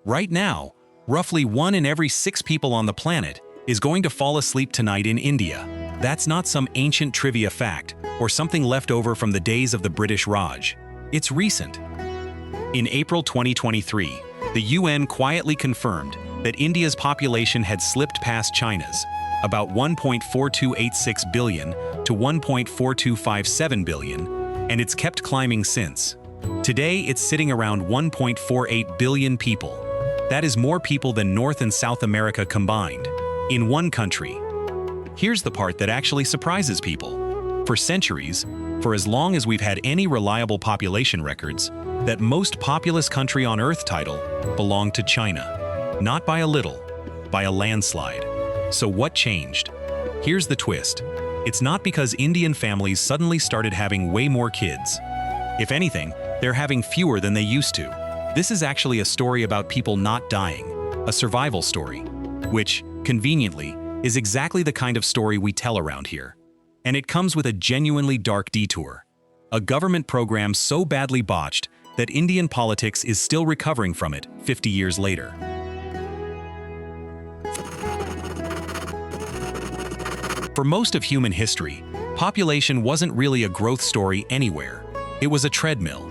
Right now, roughly 1 in every 6 people on the planet is going to fall asleep tonight in India. That's not some ancient trivia fact or something left over from the days of the British Raj. It's recent. In April 2023, the UN quietly confirmed that India's population had slipped past China's, about 1.4286 billion to 1.4257 billion, and it's kept climbing since. Today, it's sitting around 1.48 billion people. That is more people than North and South America combined, in one country. Here's the part that actually surprises people. For centuries, for as long as we've had any reliable population records, that most populous country on Earth title belonged to China. Not by a little, by a landslide. So what changed? Here's the twist. It's not because Indian families suddenly started having way more kids. If anything, they're having fewer than they used to. This is actually a story about people not dying, a survival story, which, conveniently, is exactly the kind of story we tell around here. And it comes with a genuinely dark detour. A government program so badly botched that Indian politics is still recovering from it 50 years later. For most of human history, population wasn't really a growth story anywhere. It was a treadmill.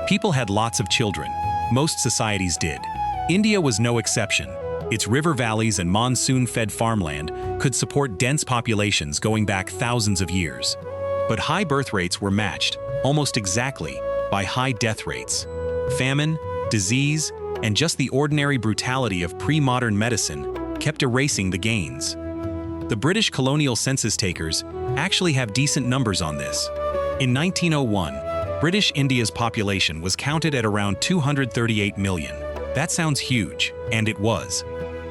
People had lots of children. Most societies did. India was no exception. Its river valleys and monsoon-fed farmland could support dense populations going back thousands of years. But high birth rates were matched, almost exactly, by high death rates. Famine, disease, and just the ordinary brutality of pre-modern medicine kept erasing the gains. The British colonial census takers actually have decent numbers on this. In 1901, British India's population was counted at around 238 million. That sounds huge, and it was.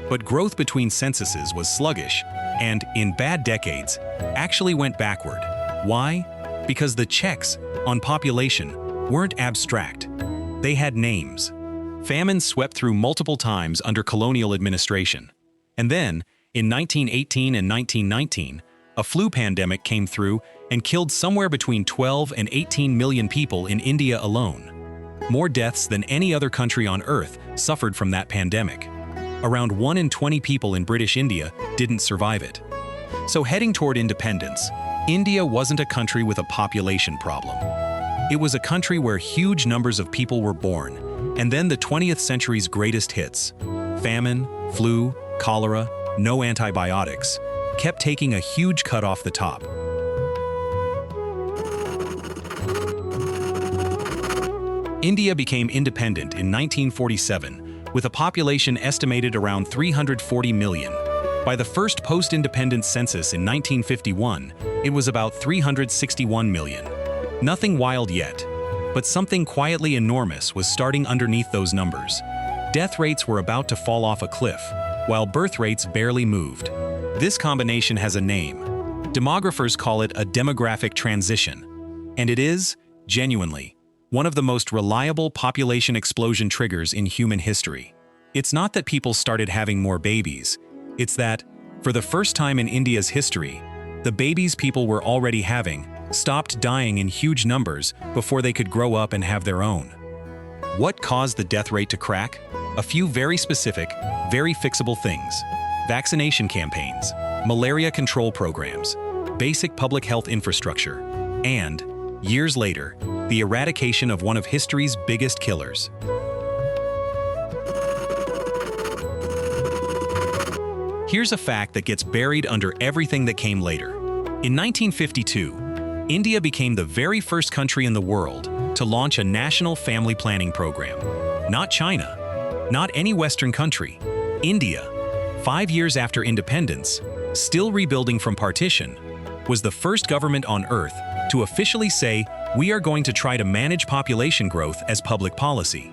But growth between censuses was sluggish, and, in bad decades, actually went backward. Why? Because the checks on population weren't abstract. They had names. Famine swept through multiple times under colonial administration. And then, in 1918 and 1919, a flu pandemic came through and killed somewhere between 12 and 18 million people in India alone. More deaths than any other country on Earth suffered from that pandemic. Around 1 in 20 people in British India didn't survive it. So heading toward independence, India wasn't a country with a population problem. It was a country where huge numbers of people were born, and then the 20th century's greatest hits, famine, flu, cholera, no antibiotics, kept taking a huge cut off the top. India became independent in 1947, with a population estimated around 340 million. By the first post-independence census in 1951, it was about 361 million. Nothing wild yet, but something quietly enormous was starting underneath those numbers. Death rates were about to fall off a cliff, while birth rates barely moved. This combination has a name. Demographers call it a demographic transition. And it is, genuinely, one of the most reliable population explosion triggers in human history. It's not that people started having more babies. It's that, for the first time in India's history, the babies people were already having stopped dying in huge numbers before they could grow up and have their own. What caused the death rate to crack? A few very specific, very fixable things. Vaccination campaigns, malaria control programs, basic public health infrastructure, and, years later, the eradication of one of history's biggest killers. Here's a fact that gets buried under everything that came later. In 1952, India became the very first country in the world to launch a national family planning program. Not China, not any Western country. India, 5 years after independence, still rebuilding from partition, was the first government on Earth to officially say, we are going to try to manage population growth as public policy.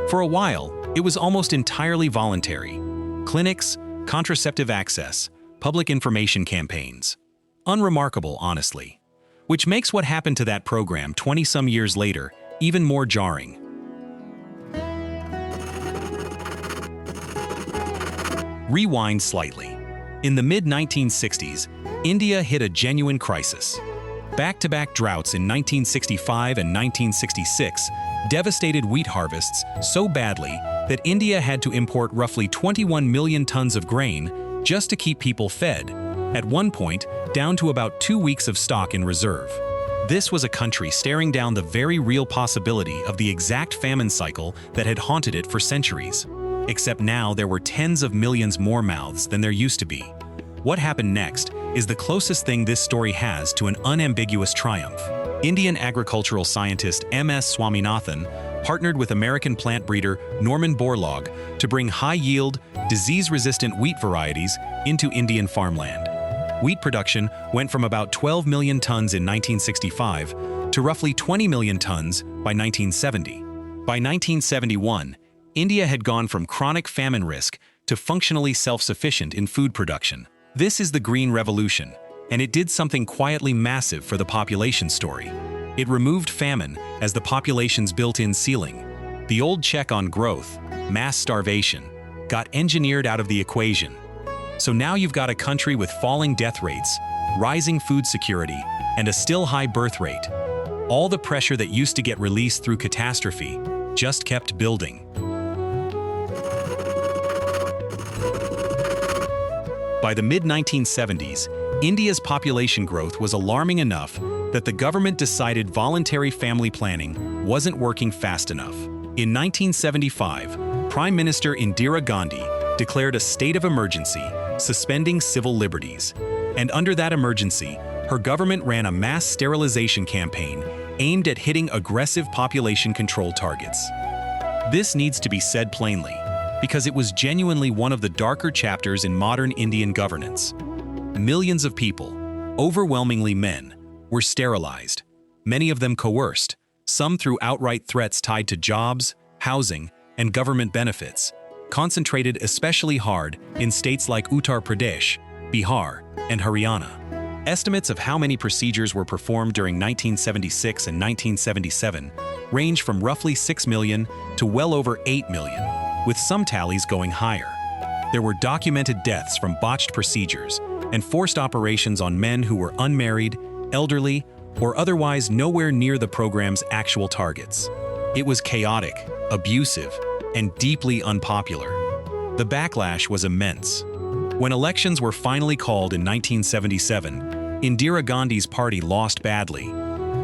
For a while, it was almost entirely voluntary. Clinics, contraceptive access, public information campaigns. Unremarkable, honestly. Which makes what happened to that program 20-some years later even more jarring. Rewind slightly. In the mid-1960s, India hit a genuine crisis. Back-to-back droughts in 1965 and 1966 devastated wheat harvests so badly that India had to import roughly 21 million tons of grain just to keep people fed, at one point down to about 2 weeks of stock in reserve. This was a country staring down the very real possibility of the exact famine cycle that had haunted it for centuries. Except now there were tens of millions more mouths than there used to be. What happened next is the closest thing this story has to an unambiguous triumph. Indian agricultural scientist M.S. Swaminathan partnered with American plant breeder Norman Borlaug to bring high-yield, disease-resistant wheat varieties into Indian farmland. Wheat production went from about 12 million tons in 1965 to roughly 20 million tons by 1970. By 1971, India had gone from chronic famine risk to functionally self-sufficient in food production. This is the Green Revolution, and it did something quietly massive for the population story. It removed famine as the population's built-in ceiling. The old check on growth, mass starvation, got engineered out of the equation. So now you've got a country with falling death rates, rising food security, and a still high birth rate. All the pressure that used to get released through catastrophe just kept building. By the mid-1970s, India's population growth was alarming enough that the government decided voluntary family planning wasn't working fast enough. In 1975, Prime Minister Indira Gandhi declared a state of emergency, suspending civil liberties. And under that emergency, her government ran a mass sterilization campaign aimed at hitting aggressive population control targets. This needs to be said plainly, because it was genuinely one of the darker chapters in modern Indian governance. Millions of people, overwhelmingly men, were sterilized, many of them coerced, some through outright threats tied to jobs, housing, and government benefits, concentrated especially hard in states like Uttar Pradesh, Bihar, and Haryana. Estimates of how many procedures were performed during 1976 and 1977 range from roughly 6 million to well over 8 million, with some tallies going higher. There were documented deaths from botched procedures and forced operations on men who were unmarried, elderly, or otherwise nowhere near the program's actual targets. It was chaotic, abusive, and deeply unpopular. The backlash was immense. When elections were finally called in 1977, Indira Gandhi's party lost badly,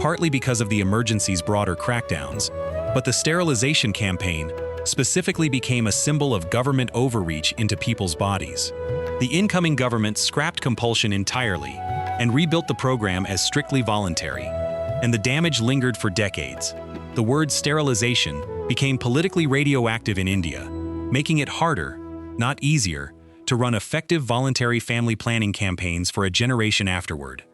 partly because of the emergency's broader crackdowns, but the sterilization campaign specifically became a symbol of government overreach into people's bodies. The incoming government scrapped compulsion entirely and rebuilt the program as strictly voluntary, and the damage lingered for decades. The word sterilization became politically radioactive in India, making it harder, not easier, to run effective voluntary family planning campaigns for a generation afterward.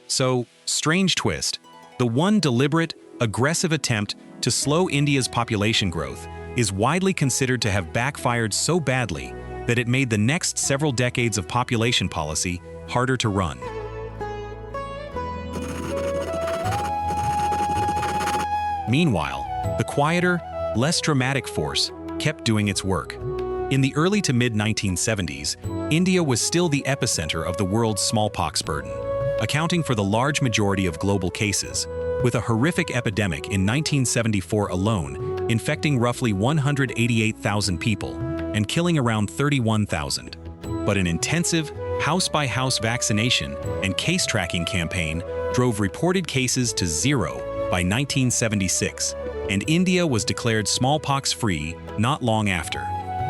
So, strange twist, the one deliberate, aggressive attempt to slow India's population growth is widely considered to have backfired so badly that it made the next several decades of population policy harder to run. Meanwhile, the quieter, less dramatic force kept doing its work. In the early to mid-1970s, India was still the epicenter of the world's smallpox burden, accounting for the large majority of global cases, with a horrific epidemic in 1974 alone infecting roughly 188,000 people and killing around 31,000. But an intensive, house-by-house vaccination and case tracking campaign drove reported cases to zero by 1976, and India was declared smallpox-free not long after,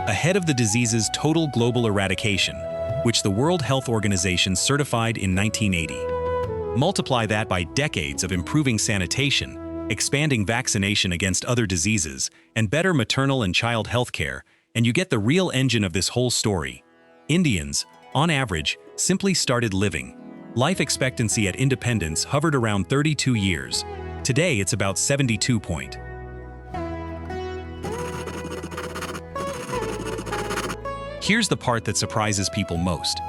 ahead of the disease's total global eradication, which the World Health Organization certified in 1980. Multiply that by decades of improving sanitation, expanding vaccination against other diseases, and better maternal and child health care, and you get the real engine of this whole story. Indians, on average, simply started living. Life expectancy at independence hovered around 32 years. Today, it's about 72. Here's the part that surprises people most.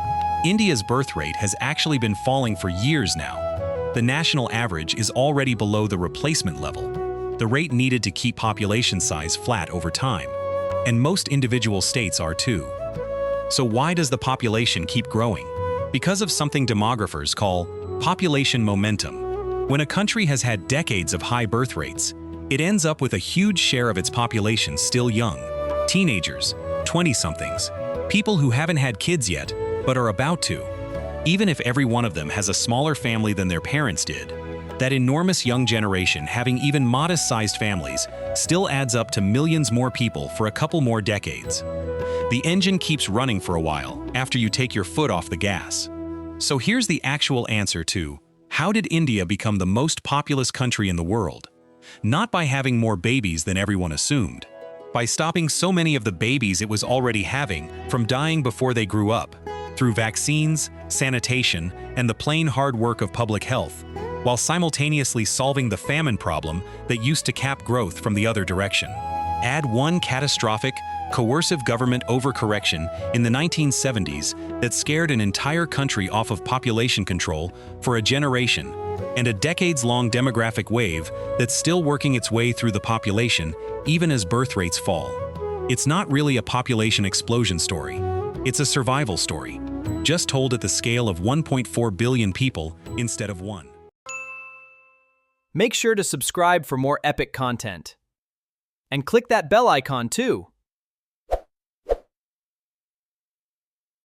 India's birth rate has actually been falling for years now. The national average is already below the replacement level, the rate needed to keep population size flat over time. And most individual states are too. So why does the population keep growing? Because of something demographers call population momentum. When a country has had decades of high birth rates, it ends up with a huge share of its population still young. Teenagers, 20-somethings, people who haven't had kids yet, but are about to. Even if every one of them has a smaller family than their parents did, that enormous young generation having even modest-sized families still adds up to millions more people for a couple more decades. The engine keeps running for a while after you take your foot off the gas. So here's the actual answer to, how did India become the most populous country in the world? Not by having more babies than everyone assumed. By stopping so many of the babies it was already having from dying before they grew up, through vaccines, sanitation, and the plain hard work of public health, while simultaneously solving the famine problem that used to cap growth from the other direction. Add one catastrophic, coercive government overcorrection in the 1970s that scared an entire country off of population control for a generation, and a decades-long demographic wave that's still working its way through the population even as birth rates fall. It's not really a population explosion story. It's a survival story, just told at the scale of 1.4 billion people instead of one. Make sure to subscribe for more epic content. And click that bell icon too.